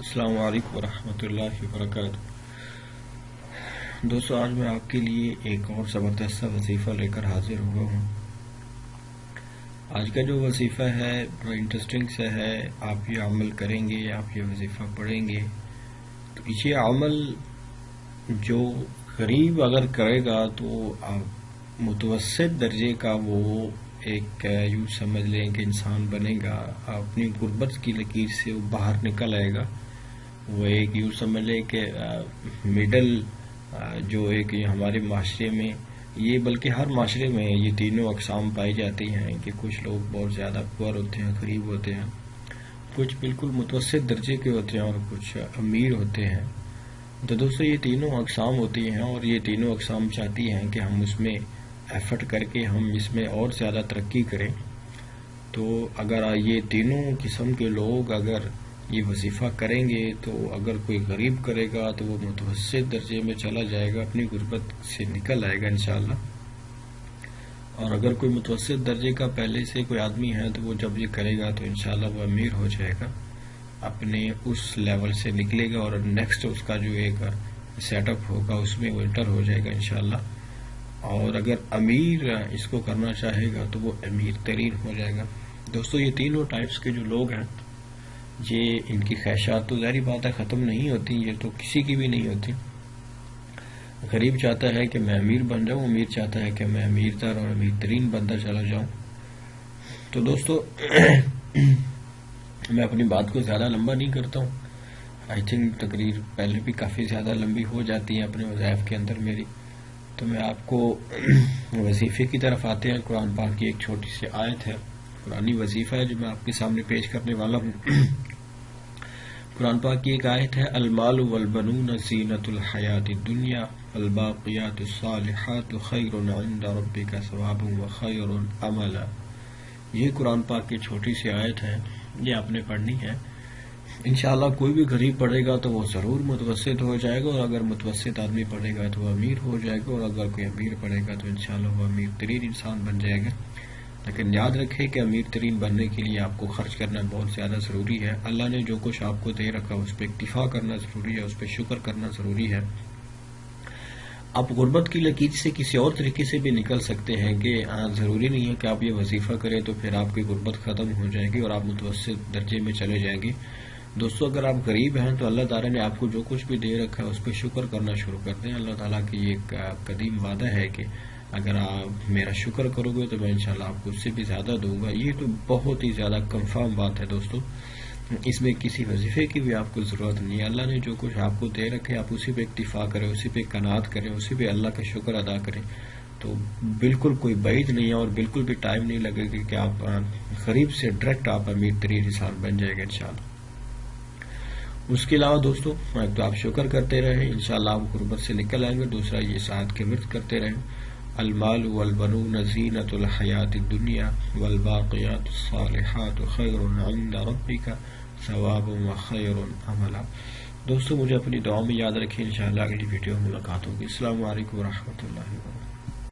السلام علیکم ورحمۃ اللہ وبرکاتہ۔ دوستو، آج میں آپ کے لیے ایک اور زبردست وظیفہ لے کر حاضر ہوا ہوں۔ آج کا جو وظیفہ ہے بڑا انٹرسٹنگ سا ہے۔ آپ یہ عمل کریں گے، آپ یہ وظیفہ پڑھیں گے تو یہ عمل جو غریب اگر کرے گا تو متوسط درجے کا وہ ایک یوں سمجھ لیں کہ انسان بنے گا، اپنی غربت کی لکیر سے وہ باہر نکل آئے گا۔ وہ ایک یوں سمجھ لیں کہ مڈل جو ایک ہمارے معاشرے میں یہ بلکہ ہر معاشرے میں یہ تینوں اقسام پائی جاتی ہیں کہ کچھ لوگ بہت زیادہ پور ہوتے ہیں، غریب ہوتے ہیں، کچھ بالکل متوسط درجے کے ہوتے ہیں اور کچھ امیر ہوتے ہیں۔ تو دوستو، یہ تینوں اقسام ہوتی ہیں اور یہ تینوں اقسام چاہتی ہیں کہ ہم اس میں ایفرٹ کر کے ہم اس میں اور زیادہ ترقی کریں۔ تو اگر یہ تینوں قسم کے لوگ اگر یہ وظیفہ کریں گے تو اگر کوئی غریب کرے گا تو وہ متوسط درجے میں چلا جائے گا، اپنی غربت سے نکل آئے گا انشاءاللہ۔ اور اگر کوئی متوسط درجے کا پہلے سے کوئی آدمی ہے تو وہ جب یہ کرے گا تو انشاءاللہ وہ امیر ہو جائے گا، اپنے اس لیول سے نکلے گا اور نیکسٹ اس کا جو ایک سیٹ اپ ہوگا اس میں وہ انٹر ہو جائے گا انشاءاللہ۔ اور اگر امیر اس کو کرنا چاہے گا تو وہ امیر ترین ہو جائے گا۔ دوستو، یہ تینوں ٹائپس کے جو لوگ ہیں یہ ان کی خواہشات تو ظاہری بات ہے ختم نہیں ہوتی، یہ تو کسی کی بھی نہیں ہوتی۔ غریب چاہتا ہے کہ میں امیر بن جاؤں، امیر چاہتا ہے کہ میں امیر تر اور امیر ترین بنتا چلا جاؤں۔ تو دوستو میں اپنی بات کو زیادہ لمبا نہیں کرتا ہوں، آئی تھنک تقریر پہلے بھی کافی زیادہ لمبی ہو جاتی ہے اپنے وظائف کے اندر میری۔ تو میں آپ کو وظیفے کی طرف آتے ہیں۔ قرآن پاک کی ایک چھوٹی سی آیت ہے، قرآنی وظیفہ ہے جو میں آپ کے سامنے پیش کرنے والا ہوں۔ قرآن پاک کی ایک آیت ہے، المال والبنون زینۃ الحیات الدنیا والباقیات الصالحات خیر عند ربک ثوابا وخیر املا۔ یہ قرآن پاک کی چھوٹی سی آیت ہے، یہ آپ نے پڑھنی ہے۔ انشاءاللہ کوئی بھی غریب پڑھے گا تو وہ ضرور متوسط ہو جائے گا، اور اگر متوسط آدمی پڑھے گا تو وہ امیر ہو جائے گا، اور اگر کوئی امیر پڑھے گا تو انشاءاللہ وہ امیر ترین انسان بن جائے گا۔ لیکن یاد رکھے کہ امیر ترین بننے کے لیے آپ کو خرچ کرنا بہت زیادہ ضروری ہے۔ اللہ نے جو کچھ آپ کو دے رکھا اس پہ اکتفا کرنا ضروری ہے، اس پہ شکر کرنا ضروری ہے۔ آپ غربت کی لکیر سے کسی اور طریقے سے بھی نکل سکتے ہیں کہ ضروری نہیں ہے کہ آپ یہ وظیفہ کریں تو پھر آپ کی غربت ختم ہو جائے گی اور آپ متوسط درجے میں چلے جائیں گے۔ دوستو، اگر آپ غریب ہیں تو اللہ تعالیٰ نے آپ کو جو کچھ بھی دے رکھا ہے اس پہ شکر کرنا شروع کر دیں۔ اللہ تعالیٰ کی یہ ایک قدیم وعدہ ہے کہ اگر آپ میرا شکر کرو گے تو میں انشاءاللہ آپ کو اس سے بھی زیادہ دوں گا۔ یہ تو بہت ہی زیادہ کنفرم بات ہے دوستو، اس میں کسی وظیفے کی بھی آپ کو ضرورت نہیں ہے۔ اللہ نے جو کچھ آپ کو دے رکھے آپ اسی پہ اکتفا کریں، اسی پہ قناعت کریں، اسی پہ اللہ کا شکر ادا کریں، تو بالکل کوئی بعید نہیں ہے اور بالکل بھی ٹائم نہیں لگے گا کہ آپ غریب سے ڈائریکٹ آپ امیر ترین انسان بن جائے گا انشاءاللہ۔ اس کے علاوہ دوستو، ایک تو آپ شکر کرتے رہیں، انشاءاللہ آپ غربت سے نکل آئیں گے۔ دوسرا یہ ساتھ کے ورد کرتے رہیں، المال والبنون زینۃ الحیات الدنیا والباقیات الصالحات خیر عند ربک ثوابا وخیر املا۔ دوستو، مجھے اپنی دعا میں یاد رکھیں، انشاءاللہ اگلی ویڈیو میں ملاقات ہوگی۔ السلام علیکم ورحمۃ اللہ وبرکاتہ۔